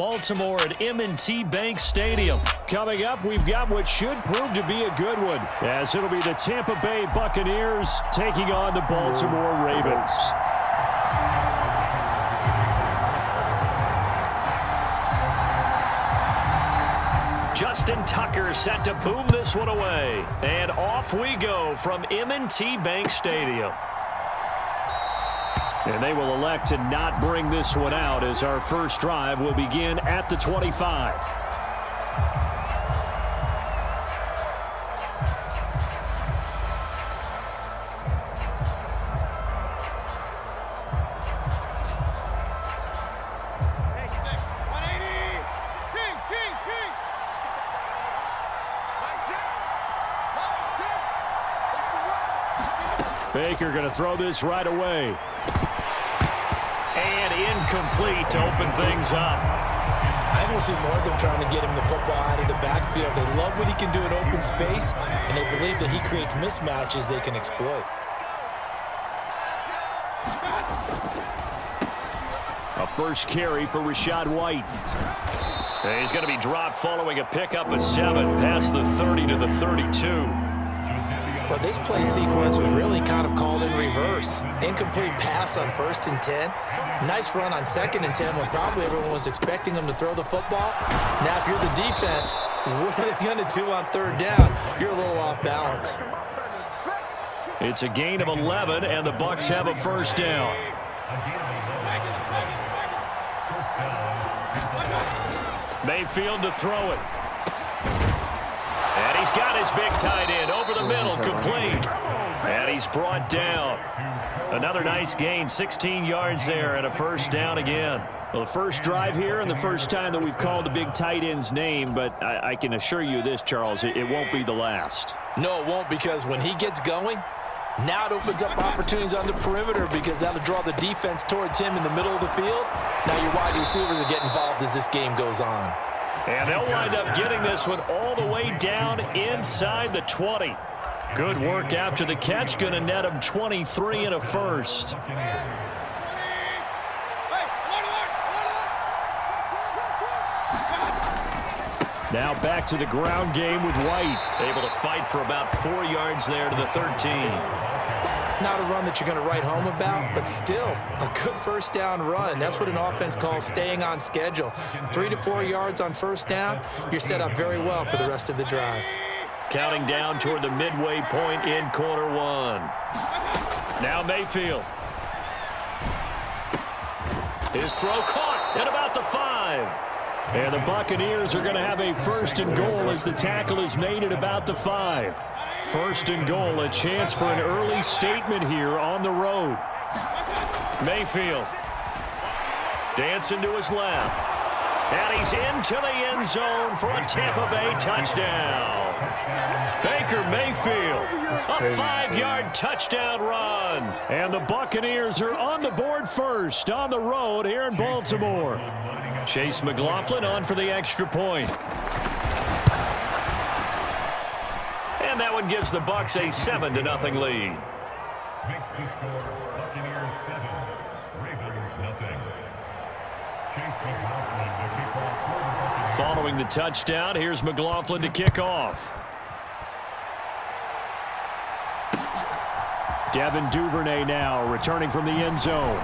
Baltimore at M&T Bank Stadium. Coming up, we've got what should prove to be a good one, as it'll be the Tampa Bay Buccaneers taking on the Baltimore Ravens. Justin Tucker set to boom this one away. And off we go from M&T Bank Stadium. And they will elect to not bring this one out, as our first drive will begin at the 25. Baker going to throw this right away. And incomplete to open things up. I don't see more of them trying to get him the football out of the backfield. They love what he can do in open space, and they believe that he creates mismatches they can exploit. A first carry for Rachaad White. And he's going to be dropped following a pickup of 7 past the 30 to the 32. Well, this play sequence was really kind of called in reverse. Incomplete pass on 1st and 10. Nice run on 2nd and 10 when probably everyone was expecting him to throw the football. Now, if you're the defense, what are they going to do on 3rd down? You're a little off balance. It's a gain of 11, and the Bucs have a first down. Mayfield to throw it. And he's got his big tight end over the middle, complete. And he's brought down. Another nice gain, 16 yards there, and a first down again. Well, the first drive here and the first time that we've called the big tight end's name, but I can assure you this, Charles, it won't be the last. No, it won't, because when he gets going, now it opens up opportunities on the perimeter, because that'll draw the defense towards him in the middle of the field. Now your wide receivers will get involved as this game goes on. And they'll wind up getting this one all the way down inside the 20. Good work after the catch. Going to net him 23 and a first. Now back to the ground game with White. Able to fight for about 4 yards there to the 13. Not a run that you're going to write home about, but still a good first down run. That's what an offense calls staying on schedule. 3 to 4 yards on first down, you're set up very well for the rest of the drive. Counting down toward the midway point in quarter 1. Now Mayfield. His throw caught at about the 5. And the Buccaneers are going to have a first and goal as the tackle is made at about the 5. First and goal, a chance for an early statement here on the road. Mayfield dancing to his left. And he's into the end zone for a Tampa Bay touchdown. Baker Mayfield, a 5-yard touchdown run. And the Buccaneers are on the board first on the road here in Baltimore. Chase McLaughlin on for the extra point. And that one gives the Bucs a 7-0 lead. Makes the score Buccaneers 7, Ravens nothing. Chase McLaughlin to kick off for the Buccaneers. Following the touchdown, here's McLaughlin to kick off. Devin Duvernay now returning from the end zone.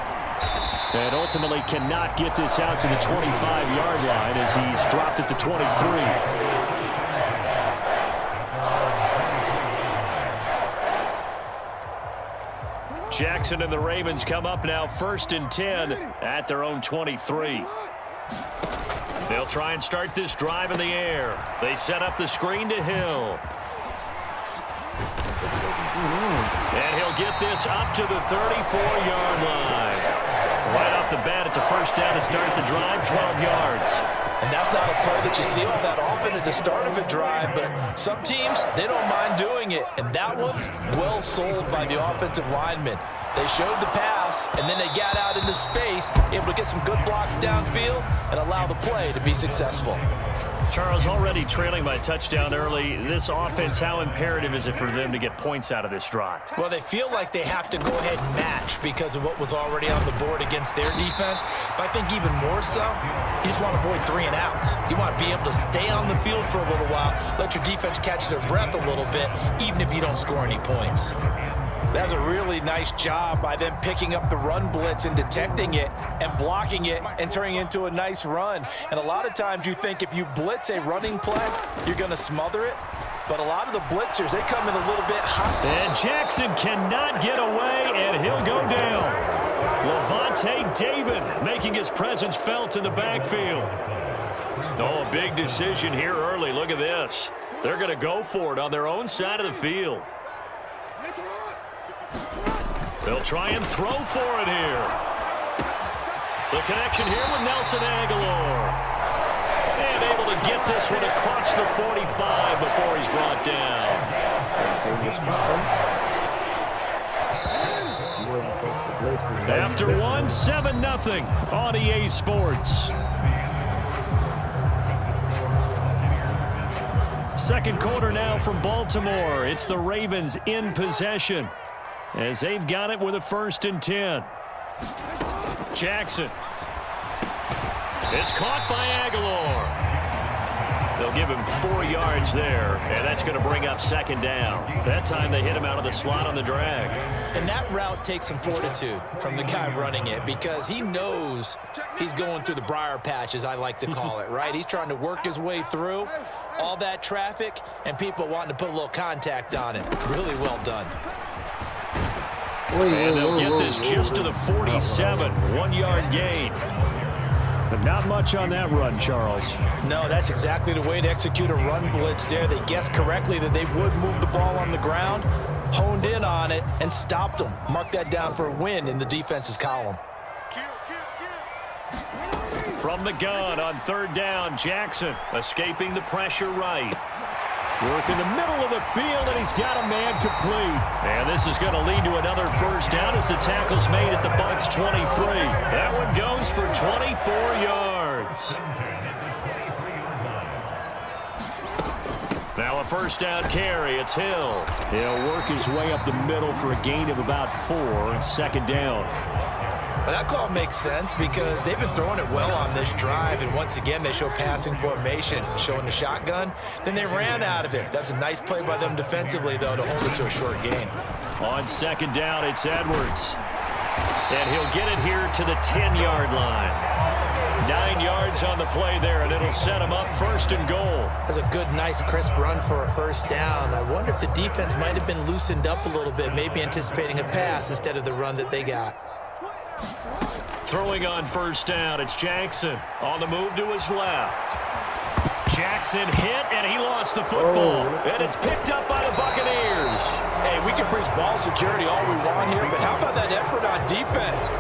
And ultimately cannot get this out to the 25-yard line as he's dropped at the 23. Jackson and the Ravens come up now 1st and 10 at their own 23. They'll try and start this drive in the air. They set up the screen to Hill. And he'll get this up to the 34-yard line. Right off the bat, it's a first down to start the drive, 12 yards. And that's not a play that you see all that often at the start of a drive, but some teams, they don't mind doing it. And that one, well sold by the offensive lineman. They showed the pass, and then they got out into space, able to get some good blocks downfield and allow the play to be successful. Charles, already trailing by touchdown early. This offense, how imperative is it for them to get points out of this drive? Well, they feel like they have to go ahead and match because of what was already on the board against their defense. But I think even more so, you just want to avoid 3 and outs. You want to be able to stay on the field for a little while, let your defense catch their breath a little bit, even if you don't score any points. That's a really nice job by them picking up the run blitz and detecting it and blocking it and turning it into a nice run. And a lot of times you think if you blitz a running play, you're going to smother it. But a lot of the blitzers, they come in a little bit hot. And Jackson cannot get away, and he'll go down. Levante David making his presence felt in the backfield. Oh, a big decision here early. Look at this. They're going to go for it on their own side of the field. They'll try and throw for it here. The connection here with Nelson Aguilar. And able to get this one across the 45 before he's brought down. After one, 7-0 on EA Sports. Second quarter now from Baltimore. It's the Ravens in possession as they've got it with a 1st and 10. Jackson. It's caught by Aguilar. They'll give him 4 yards there, and that's going to bring up 2nd down. That time they hit him out of the slot on the drag. And that route takes some fortitude from the guy running it because he knows he's going through the briar patch, as I like to call it, right? He's trying to work his way through all that traffic and people wanting to put a little contact on it. Really well done. And they'll get this just to the 47, 1-yard gain. But not much on that run, Charles. No, that's exactly the way to execute a run blitz there. They guessed correctly that they would move the ball on the ground, honed in on it, and stopped them. Mark that down for a win in the defense's column. From the gun on 3rd down, Jackson escaping the pressure right. Work in the middle of the field, and he's got a man complete. And this is going to lead to another 1st down as the tackle's made at the Bucs 23. That one goes for 24 yards. Now a 1st down carry. It's Hill. He'll work his way up the middle for a gain of about 4. 2nd down. But that call makes sense because they've been throwing it well on this drive, and once again they show passing formation, showing the shotgun. Then they ran out of it. That's a nice play by them defensively, though, to hold it to a short gain. On 2nd down, it's Edwards. And he'll get it here to the 10-yard line. 9 yards on the play there, and it'll set him up 1st and goal. That's a good, nice, crisp run for a 1st down. I wonder if the defense might have been loosened up a little bit, maybe anticipating a pass instead of the run that they got. Throwing on 1st down, it's Jackson on the move to his left. Jackson hit, and he lost the football. And it's picked up by the Buccaneers. Hey, we can preach ball security all we want here, but how about that effort on defense?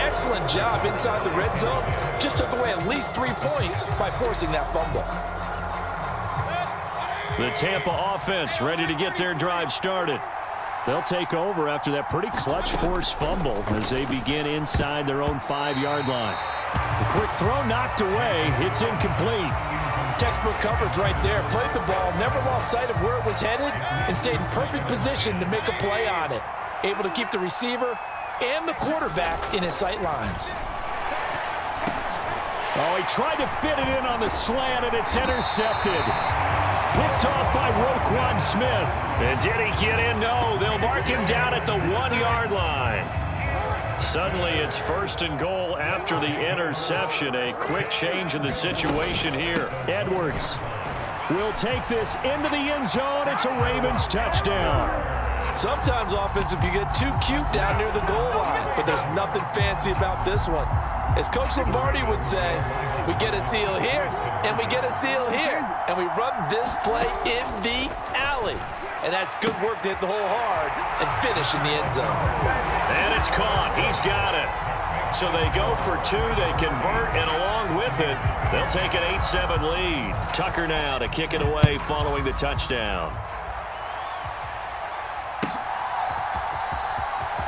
Excellent job inside the red zone. Just took away at least 3 points by forcing that fumble. The Tampa offense ready to get their drive started. They'll take over after that pretty clutch forced fumble as they begin inside their own 5-yard line. The quick throw knocked away. It's incomplete. Textbook coverage right there. Played the ball, never lost sight of where it was headed, and stayed in perfect position to make a play on it. Able to keep the receiver and the quarterback in his sight lines. Oh, he tried to fit it in on the slant, and it's intercepted. Picked off by Roquan Smith. And did he get in? No, they'll mark him down at the 1-yard line. Suddenly, it's 1st and goal after the interception. A quick change in the situation here. Edwards will take this into the end zone. It's a Ravens touchdown. Sometimes offensive can get too cute down near the goal line, but there's nothing fancy about this one. As Coach Lombardi would say, we get a seal here, and we get a seal here, and we run this play in the alley. And that's good work to hit the hole hard and finish in the end zone. And it's caught. He's got it. So they go for 2. They convert, and along with it, they'll take an 8-7 lead. Tucker now to kick it away following the touchdown.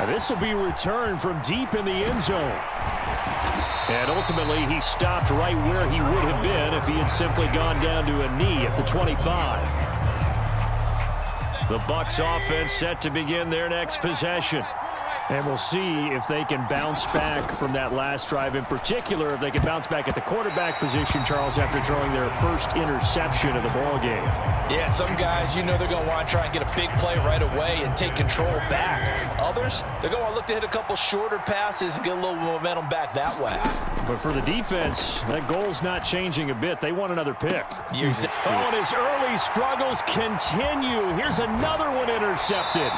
This will be returned from deep in the end zone. And ultimately, he stopped right where he would have been if he had simply gone down to a knee at the 25. The Bucs offense set to begin their next possession. And we'll see if they can bounce back from that last drive. In particular, if they can bounce back at the quarterback position, Charles, after throwing their first interception of the ball game. Yeah, some guys, you know they're going to want to try and get a big play right away and take control back. Others, they're going to look to hit a couple shorter passes and get a little momentum back that way. But for the defense, that goal's not changing a bit. They want another pick. Exactly. Oh, and his early struggles continue. Here's another one intercepted.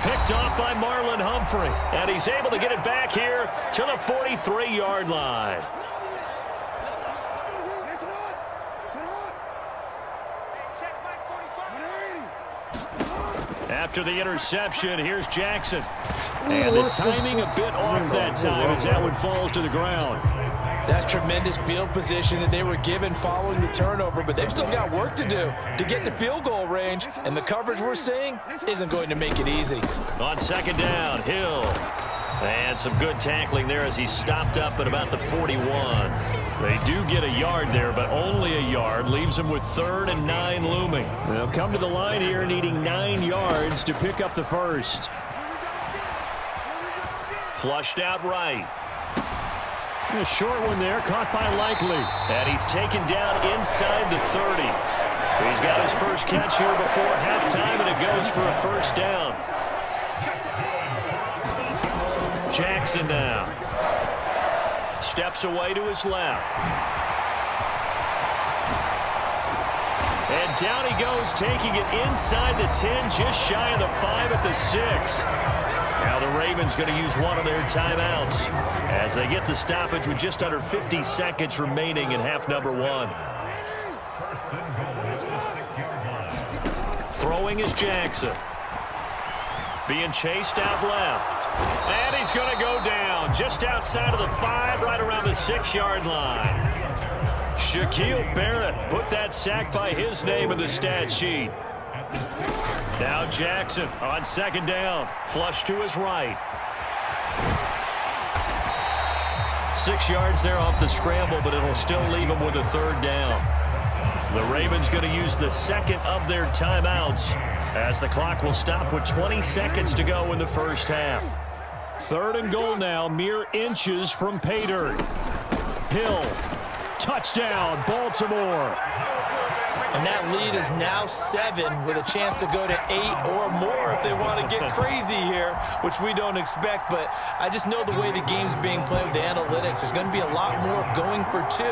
Picked off by Marlon Humphrey. And he's able to get it back here to the 43-yard line. After the interception, here's Jackson. And the timing a bit off that time as that one falls to the ground. That's tremendous field position that they were given following the turnover, but they've still got work to do to get to field goal range, and the coverage we're seeing isn't going to make it easy. On second down, Hill. And some good tackling there as he stopped up at about the 41. They do get a yard there, but only a yard. Leaves them with 3rd and 9 looming. They'll come to the line here needing 9 yards to pick up the first. Flushed out right. A short one there, caught by Likely. And he's taken down inside the 30. He's got his first catch here before halftime, and it goes for a first down. Jackson now. Steps away to his left. And down he goes, taking it inside the 10, just shy of the 5 at the 6. Now the Ravens going to use one of their timeouts as they get the stoppage with just under 50 seconds remaining in half number 1. Throwing is Jackson. Being chased out left. And he's going to go down just outside of the 5, right around the 6-yard line. Shaquille Barrett put that sack by his name in the stat sheet. Now Jackson on second down. Flush to his right. 6 yards there off the scramble, but it'll still leave him with a 3rd down. The Ravens going to use the second of their timeouts as the clock will stop with 20 seconds to go in the first half. 3rd and goal now, mere inches from pay dirt. Hill, touchdown, Baltimore. And that lead is now 7 with a chance to go to 8 or more if they want to get crazy here, which we don't expect. But I just know the way the game's being played with the analytics, there's going to be a lot more of going for 2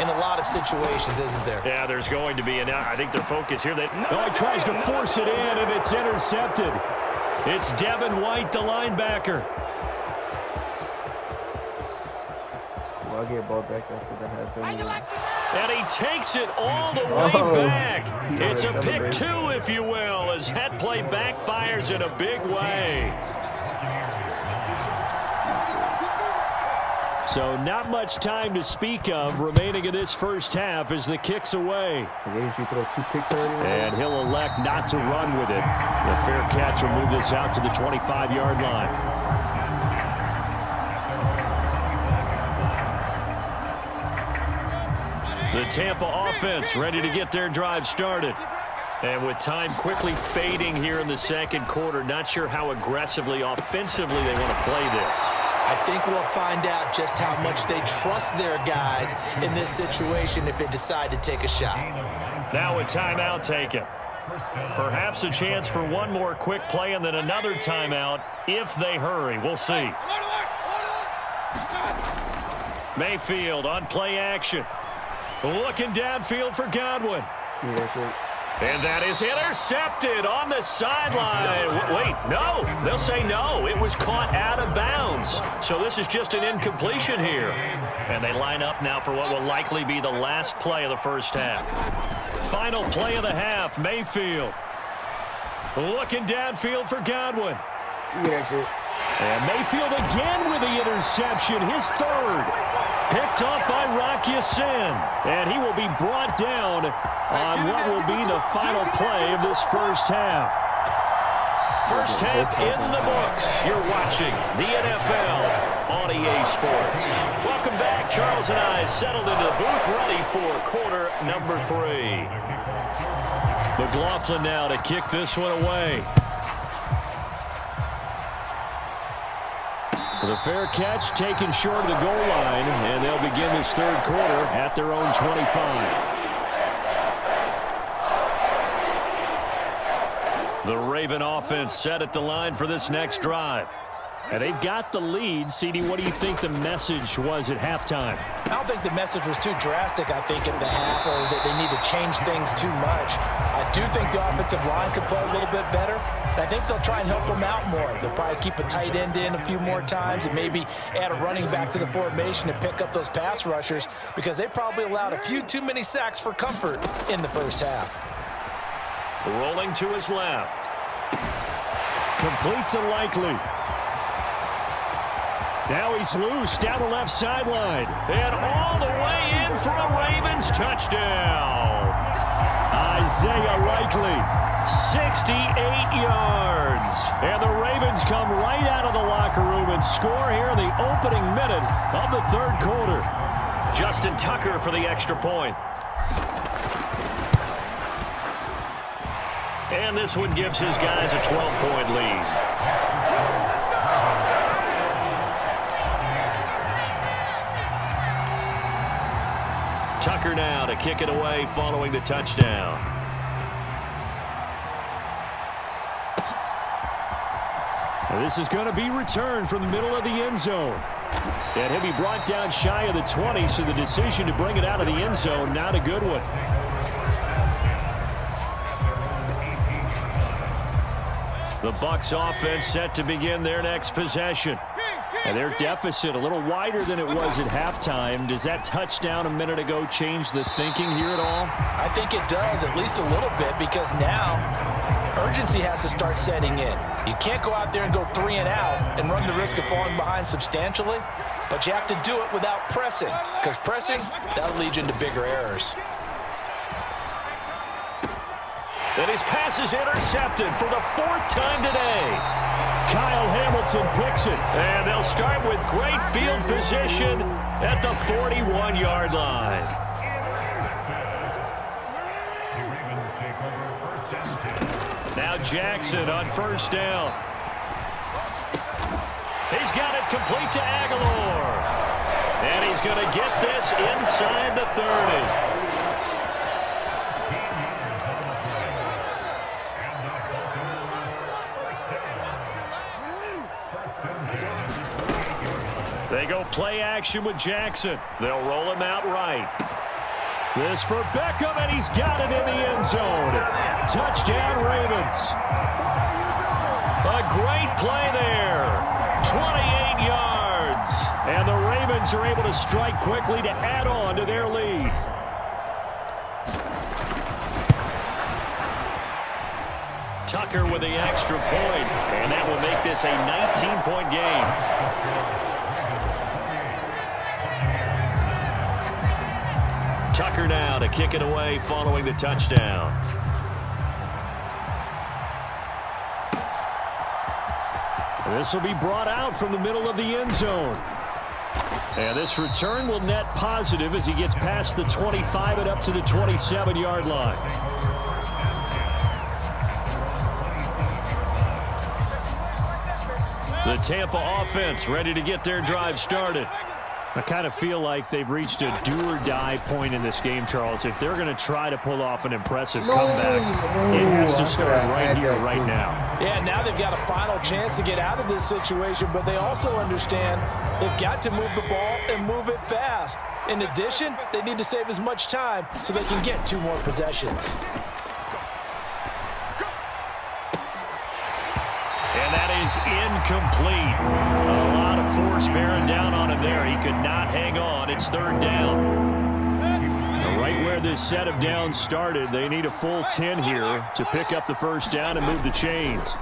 in a lot of situations, isn't there? Yeah, there's going to be. And I think their focus here, he tries to force it in, and it's intercepted. It's Devin White, the linebacker. I'll get ball back after the half anyway. And he takes it all the way back. It's a pick 2, if you will, as that play backfires in a big way. So not much time to speak of remaining in this first half as the kick's away. And he'll elect not to run with it. The fair catch will move this out to the 25-yard line. The Tampa offense ready to get their drive started. And with time quickly fading here in the second quarter, not sure how aggressively, offensively they want to play this. I think we'll find out just how much they trust their guys in this situation if they decide to take a shot. Now a timeout taken. Perhaps a chance for one more quick play and then another timeout if they hurry. We'll see. Mayfield on play action. Looking downfield for Godwin. And that is intercepted on the sideline. Wait, no. They'll say no. It was caught out of bounds. So this is just an incompletion here. And they line up now for what will likely be the last play of the first half. Final play of the half, Mayfield. Looking downfield for Godwin. And Mayfield again with the interception, his 3rd. Picked off by Rocky Sin. And he will be brought down on what will be the final play of this first half. First half in the books. You're watching the NFL on EA Sports. Welcome back. Charles and I settled into the booth ready for quarter number 3. McLaughlin now to kick this one away. So the fair catch taken short of the goal line, and they'll begin this third quarter at their own 25. The Raven offense set at the line for this next drive. And they've got the lead. CD, what do you think the message was at halftime? I don't think the message was too drastic, I think, at the half, or that they need to change things too much. I do think the offensive line could play a little bit better. I think they'll try and help them out more. They'll probably keep a tight end in a few more times and maybe add a running back to the formation and pick up those pass rushers, because they probably allowed a few too many sacks for comfort in the first half. Rolling to his left. Complete to Likely. Now he's loose down the left sideline. And all the way in for a Ravens touchdown. Isaiah Likely, 68 yards. And the Ravens come right out of the locker room and score here in the opening minute of the third quarter. Justin Tucker for the extra point. And this one gives his guys a 12-point lead. Tucker now to kick it away following the touchdown. And this is going to be returned from the middle of the end zone. And he'll be brought down shy of the 20, so the decision to bring it out of the end zone, not a good one. The Bucs offense set to begin their next possession. And their deficit a little wider than it was at halftime. Does that touchdown a minute ago change the thinking here at all? I think it does, at least a little bit, because now urgency has to start setting in. You can't go out there and go 3 and out and run the risk of falling behind substantially, but you have to do it without pressing, because pressing, that'll lead you into bigger errors. And his pass is intercepted for the 4th time today. Kyle Hamilton picks it, and they'll start with great field position at the 41-yard line. Now Jackson on first down. He's got it complete to Aguilar. And he's going to get this inside the 30. They go play action with Jackson. They'll roll him out right. This for Beckham, and he's got it in the end zone. Touchdown, Ravens. A great play there. 28 yards. And the Ravens are able to strike quickly to add on to their lead. Tucker with the extra point, and that will make this a 19-point game. Tucker now to kick it away following the touchdown. This will be brought out from the middle of the end zone. And this return will net positive as he gets past the 25 and up to the 27-yard line. The Tampa offense ready to get their drive started. I kind of feel like they've reached a do-or-die point in this game, Charles. If they're going to try to pull off an impressive comeback, it has to start right here, right now. Yeah, now they've got a final chance to get out of this situation, but they also understand they've got to move the ball and move it fast. In addition, they need to save as much time so they can get 2 more possessions. And that is incomplete. A lot of force bearing down on him there. He could not hang on. It's 3rd down. Now, right where this set of downs started, they need a full 10 here to pick up the first down and move the chains.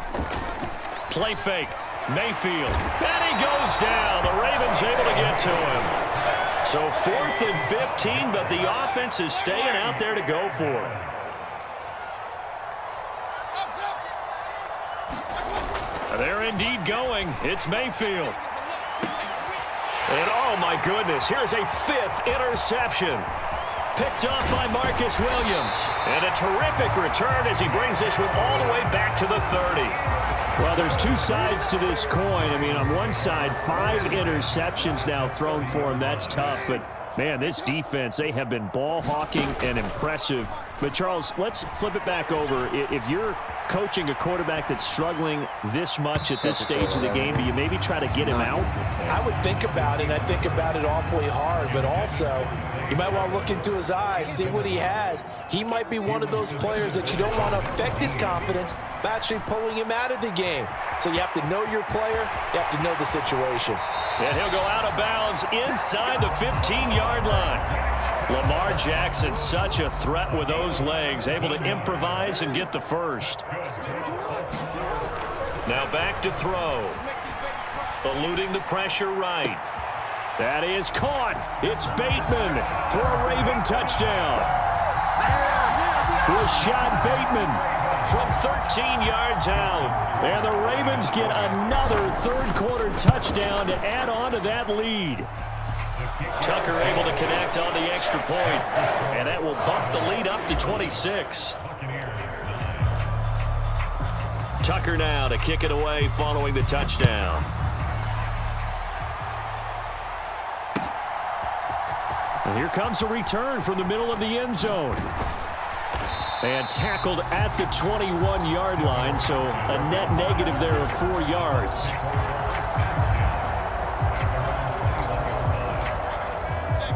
Play fake. Mayfield. And he goes down. The Ravens able to get to him. So 4th and 15, but the offense is staying out there to go for it. They're indeed going. It's Mayfield. And oh my goodness, here's a 5th interception. Picked up by Marcus Williams. And a terrific return as he brings this one all the way back to the 30. Well, there's two sides to this coin. I mean, on one side, 5 interceptions now thrown for him. That's tough, but man, this defense, they have been ball hawking and impressive. But, Charles, let's flip it back over. If you're coaching a quarterback that's struggling this much at this stage of the game, do you maybe try to get him out? I would think about it, and I think about it awfully hard, but also you might want to look into his eyes, see what he has. He might be one of those players that you don't want to affect his confidence by actually pulling him out of the game. So you have to know your player. You have to know the situation. And he'll go out of bounds inside the 15-yard line. Lamar Jackson, such a threat with those legs, able to improvise and get the first. Now back to throw. Eluding the pressure right. That is caught. It's Bateman for a Raven touchdown. Rashad Bateman from 13 yards out. And the Ravens get another third-quarter touchdown to add on to that lead. Tucker able to connect on the extra point, and that will bump the lead up to 26. Tucker now to kick it away following the touchdown. And here comes a return from the middle of the end zone. And tackled at the 21-yard line, so a net negative there of 4 yards.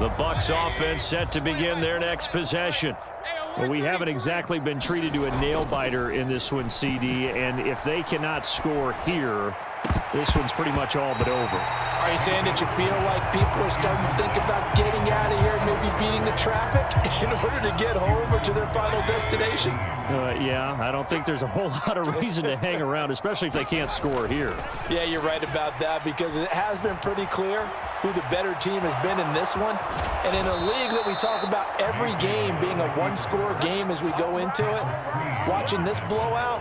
The Bucs offense set to begin their next possession. Well, we haven't exactly been treated to a nail-biter in this one, CD, and if they cannot score here, this one's pretty much all but over. Are you saying that you feel like people are starting to think about getting out of here and maybe beating the traffic in order to get home or to their final destination? Yeah, I don't think there's a whole lot of reason to hang around, especially if they can't score here. Yeah, you're right about that, because it has been pretty clear who the better team has been in this one. And in a league that we talk about every game being a one-score game as we go into it, watching this blowout,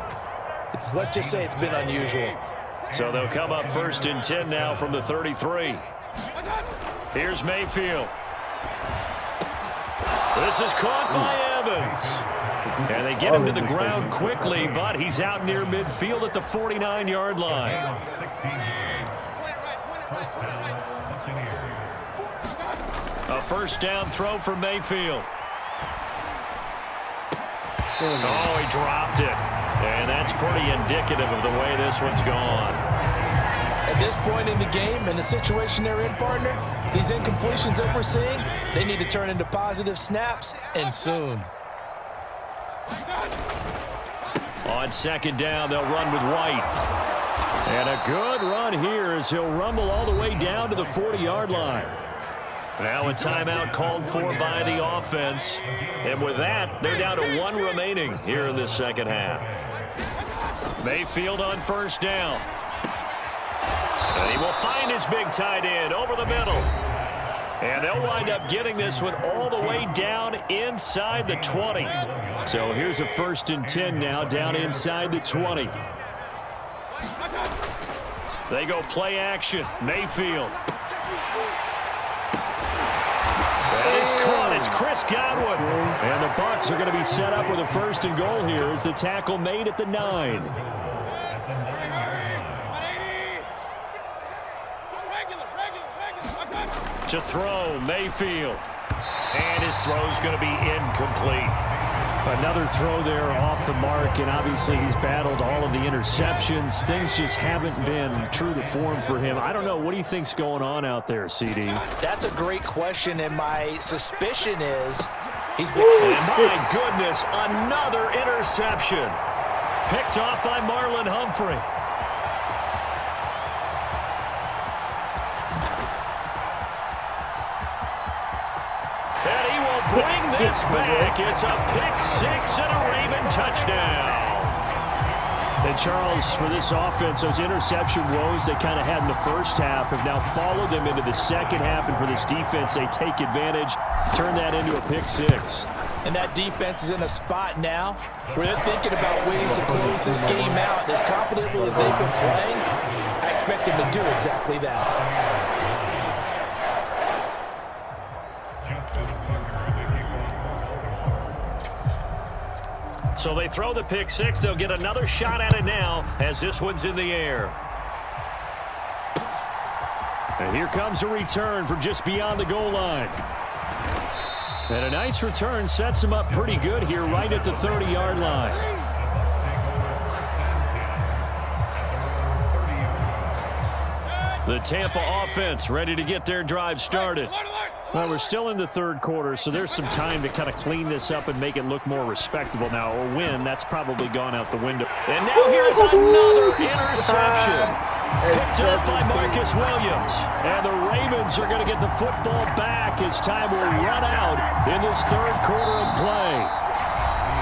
let's just say it's been unusual. So they'll come up 1st and 10 now from the 33. Here's Mayfield. This is caught by Evans. And they get him to the ground quickly, but he's out near midfield at the 49-yard line. A first down throw for Mayfield. Oh, he dropped it. And that's pretty indicative of the way this one's gone. At this point in the game and the situation they're in, partner, these incompletions that we're seeing, they need to turn into positive snaps, and soon. On 2nd down, they'll run with White. And a good run here as he'll rumble all the way down to the 40-yard line. Now a timeout called for by the offense. And with that, they're down to 1 remaining here in the second half. Mayfield on 1st down. And he will find his big tight end over the middle. And they'll wind up getting this one all the way down inside the 20. So here's a 1st and 10 now down inside the 20. They go play action. Mayfield. That is caught. It's Chris Godwin. And the Bucs are going to be set up with a 1st and goal here as the tackle made at the 9. To throw, Mayfield. And his throw's going to be incomplete. Another throw there off the mark, and obviously he's battled all of the interceptions. Things just haven't been true to form for him. I don't know. What do you think's going on out there, CD? That's a great question, and my suspicion is he's been... And my goodness, another interception. Picked off by Marlon Humphrey. And he will bring this back. It's a pick-6 and a Raven touchdown. And Charles, for this offense, those interception woes they kind of had in the first half have now followed them into the second half. And for this defense, they take advantage, turn that into a pick-6. And that defense is in a spot now where they're thinking about ways to close this game out. As confidently as they've been playing, I expect them to do exactly that. So they throw the pick six. They'll get another shot at it now as this one's in the air. And here comes a return from just beyond the goal line. And a nice return sets him up pretty good here right at the 30-yard line. The Tampa offense ready to get their drive started. Well, we're still in the third quarter, so there's some time to kind of clean this up and make it look more respectable now. Or win, that's probably gone out the window. And now here's another interception. Picked up by Marcus Williams. And the Ravens are going to get the football back as time will run out in this third quarter of play.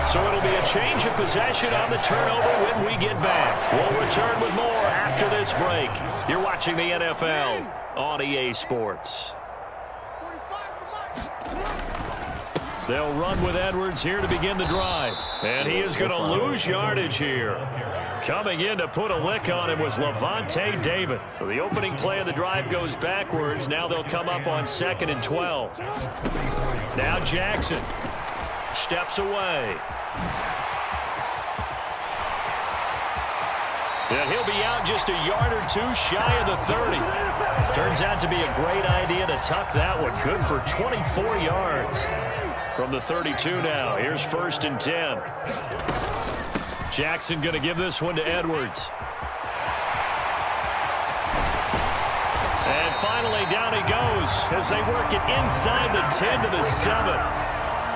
So it'll be a change of possession on the turnover when we get back. We'll return with more after this break. You're watching the NFL on EA Sports. They'll run with Edwards here to begin the drive. And he is going to lose yardage here. Coming in to put a lick on him was Levante David. So the opening play of the drive goes backwards. Now they'll come up on 2nd and 12. Now Jackson steps away. And he'll be out just a yard or two shy of the 30. Turns out to be a great idea to tuck that one. Good for 24 yards. From the 32 now. Here's 1st and 10. Jackson going to give this one to Edwards. And finally down he goes as they work it inside the 10 to the 7.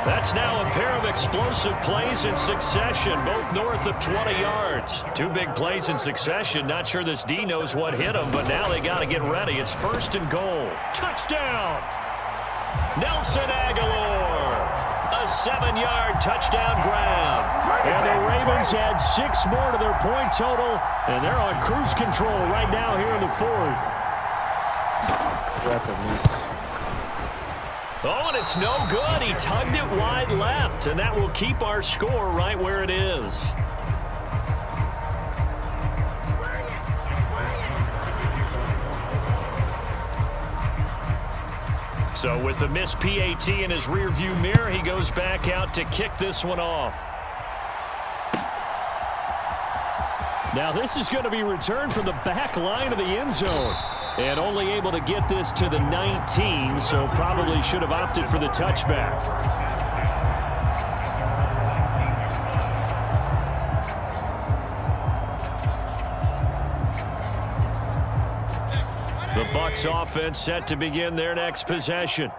That's now a pair of explosive plays in succession, both north of 20 yards. Two big plays in succession. Not sure this D knows what hit them, but now they got to get ready. It's 1st and goal. Touchdown! Nelson Aguilar. A 7-yard touchdown grab. And the Ravens add 6 more to their point total, and they're on cruise control right now here in the 4th. That's a miss. Oh, and it's no good. He tugged it wide left, and that will keep our score right where it is. So with the missed PAT in his rearview mirror, he goes back out to kick this one off. Now this is going to be returned from the back line of the end zone. And only able to get this to the 19, so probably should have opted for the touchback. The Bucs offense set to begin their next possession.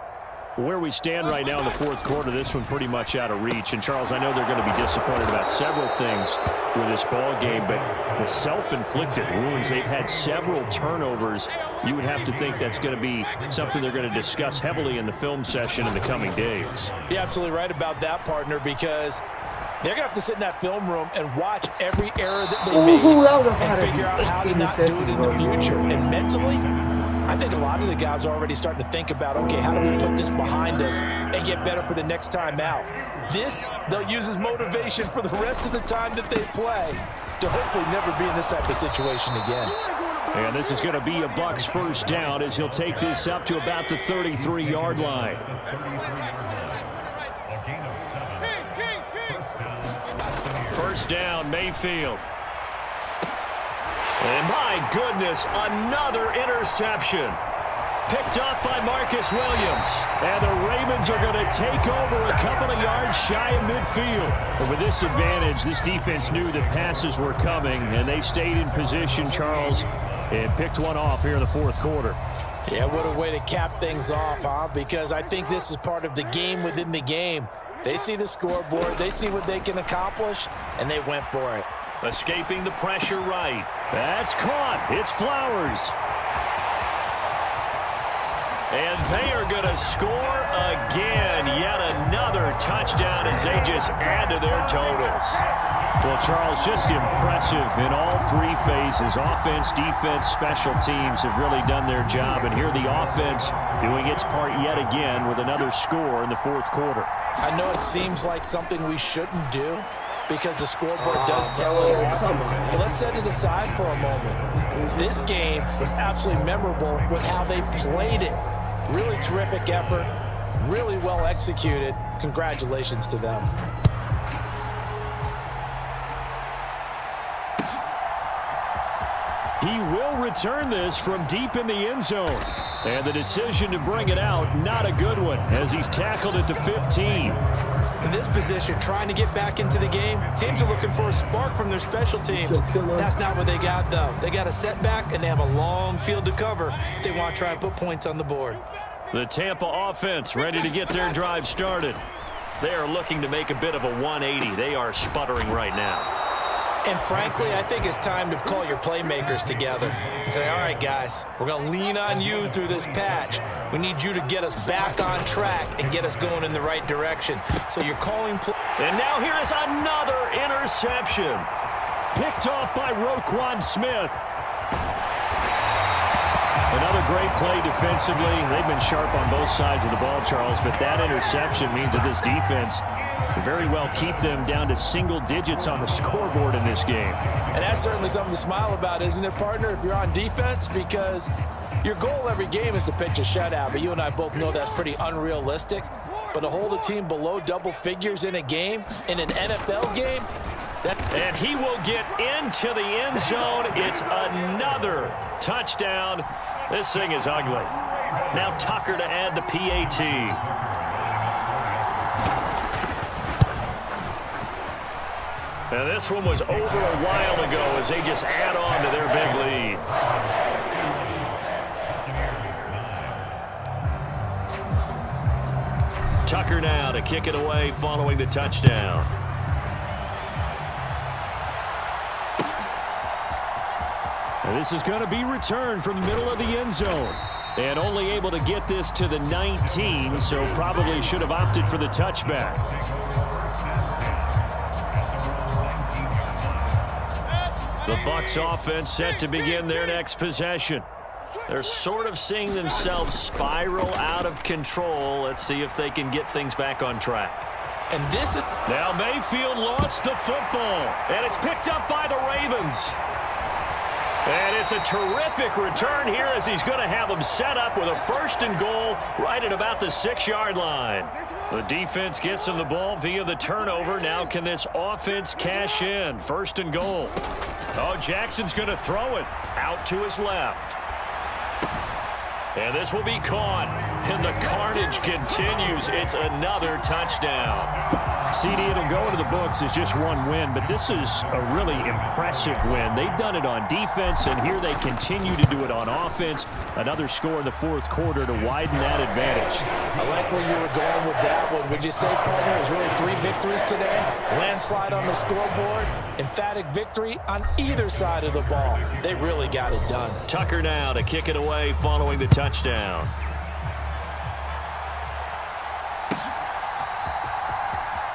Where we stand right now in the 4th quarter, this one pretty much out of reach. And, Charles, I know they're going to be disappointed about several things with this ball game, but the self-inflicted wounds, they've had several turnovers. You would have to think that's going to be something they're going to discuss heavily in the film session in the coming days. You're absolutely right about that, partner, because they're going to have to sit in that film room and watch every error that they make and figure out how to not do it in the future. And mentally, I think a lot of the guys are already starting to think about, okay, how do we put this behind us and get better for the next time out? This, they'll use as motivation for the rest of the time that they play to hopefully never be in this type of situation again. And this is going to be a Bucs 1st down as he'll take this up to about the 33-yard line. First down, Mayfield. And my goodness, another interception. Picked up by Marcus Williams. And the Ravens are going to take over a couple of yards shy of midfield. But with this advantage, this defense knew that passes were coming, and they stayed in position, Charles, and picked one off here in the 4th quarter. Yeah, what a way to cap things off, huh? Because I think this is part of the game within the game. They see the scoreboard, they see what they can accomplish, and they went for it. Escaping the pressure right. That's caught. It's Flowers. And they are going to score again. Yet another touchdown as they just add to their totals. Well, Charles, just impressive in all 3 phases. Offense, defense, special teams have really done their job. And here the offense doing its part yet again with another score in the 4th quarter. I know it seems like something we shouldn't do because the scoreboard does tell it all. But let's set it aside for a moment. This game was absolutely memorable with how they played it. Really terrific effort, really well executed. Congratulations to them. He will return this from deep in the end zone. And the decision to bring it out, not a good one, as he's tackled at the 15. In this position, trying to get back into the game, teams are looking for a spark from their special teams. That's not what they got, though. They got a setback, and they have a long field to cover if they want to try and put points on the board. The Tampa offense ready to get their drive started. They are looking to make a bit of a 180. They are sputtering right now. And frankly, I think it's time to call your playmakers together and say, all right, guys, we're going to lean on you through this patch. We need you to get us back on track and get us going in the right direction. So you're calling play. And now here is another interception. Picked off by Roquan Smith. Another great play defensively. They've been sharp on both sides of the ball, Charles, but that interception means that this defense very well keep them down to single digits on the scoreboard in this game. And that's certainly something to smile about, isn't it, partner, if you're on defense? Because your goal every game is to pitch a shutout, but you and I both know that's pretty unrealistic. But to hold a team below double figures in a game, in an NFL game, and he will get into the end zone. It's another touchdown. This thing is ugly. Now Tucker to add the PAT. And this one was over a while ago as they just add on to their big lead. Tucker now to kick it away following the touchdown. And this is going to be returned from the middle of the end zone. And only able to get this to the 19, so probably should have opted for the touchback. The Bucs offense set to begin their next possession. They're sort of seeing themselves spiral out of control. Let's see if they can get things back on track. And this is... Now Mayfield lost the football, and it's picked up by the Ravens. And it's a terrific return here as he's going to have them set up with a 1st and goal right at about the 6-yard line. The defense gets him the ball via the turnover. Now can this offense cash in? 1st and goal. Oh, Jackson's going to throw it out to his left. And this will be caught. And the carnage continues. It's another touchdown. CD, it'll go into the books as just one win, but this is a really impressive win. They've done it on defense, and here they continue to do it on offense. Another score in the 4th quarter to widen that advantage. I like where you were going with that one. Would you say, partner, it was really 3 victories today? Landslide on the scoreboard, emphatic victory on either side of the ball. They really got it done. Tucker now to kick it away following the touchdown.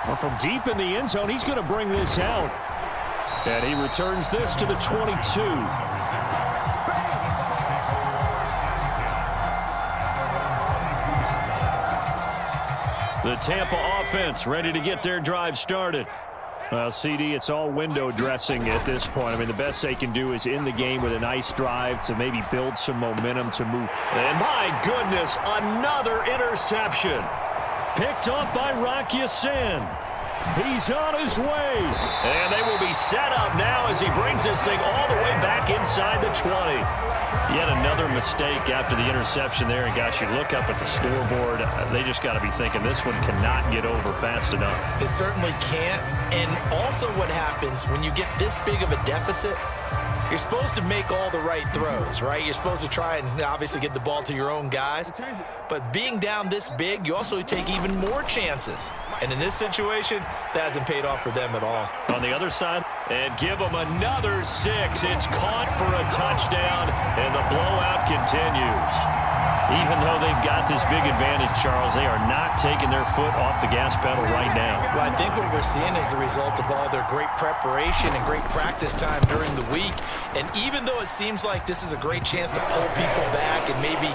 Well, from deep in the end zone, he's going to bring this out. And he returns this to the 22. The Tampa offense ready to get their drive started. Well, CD, it's all window dressing at this point. I mean, the best they can do is in the game with a nice drive to maybe build some momentum to move. And my goodness, another interception. Picked up by Rock Ya-Sin. He's on his way. And they will be set up now as he brings this thing all the way back inside the 20. Yet another mistake after the interception there. And, gosh, you look up at the scoreboard. They just got to be thinking this one cannot get over fast enough. It certainly can't. And also what happens when you get this big of a deficit, you're supposed to make all the right throws, right? You're supposed to try and obviously get the ball to your own guys. But being down this big, you also take even more chances. And in this situation, that hasn't paid off for them at all. On the other side, and give them another 6. It's caught for a touchdown, and the blowout continues. Even though they've got this big advantage, Charles, they are not taking their foot off the gas pedal right now. Well, I think what we're seeing is the result of all their great preparation and great practice time during the week. And even though it seems like this is a great chance to pull people back and maybe,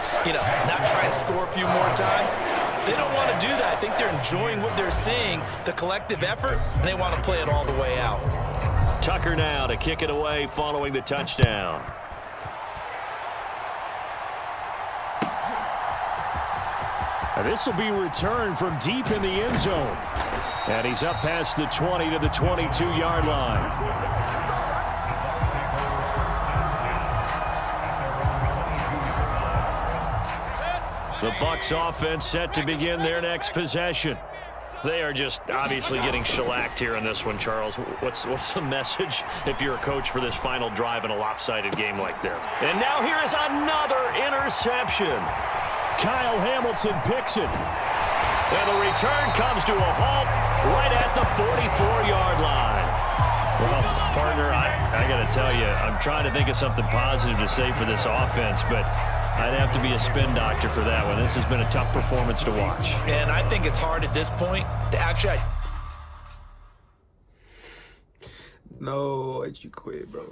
not try and score a few more times, they don't want to do that. I think they're enjoying what they're seeing, the collective effort, and they want to play it all the way out. Tucker now to kick it away following the touchdown. And this will be returned from deep in the end zone. And he's up past the 20 to the 22-yard line. The Bucs offense set to begin their next possession. They are just obviously getting shellacked here in this one, Charles. What's the message if you're a coach for this final drive in a lopsided game like this? And now here is another interception. Kyle Hamilton picks it. And the return comes to a halt right at the 44-yard line. Well, partner, I got to tell you, I'm trying to think of something positive to say for this offense, but I'd have to be a spin doctor for that one. This has been a tough performance to watch. And I think it's hard at this point to actually... No, why'd you quit, bro?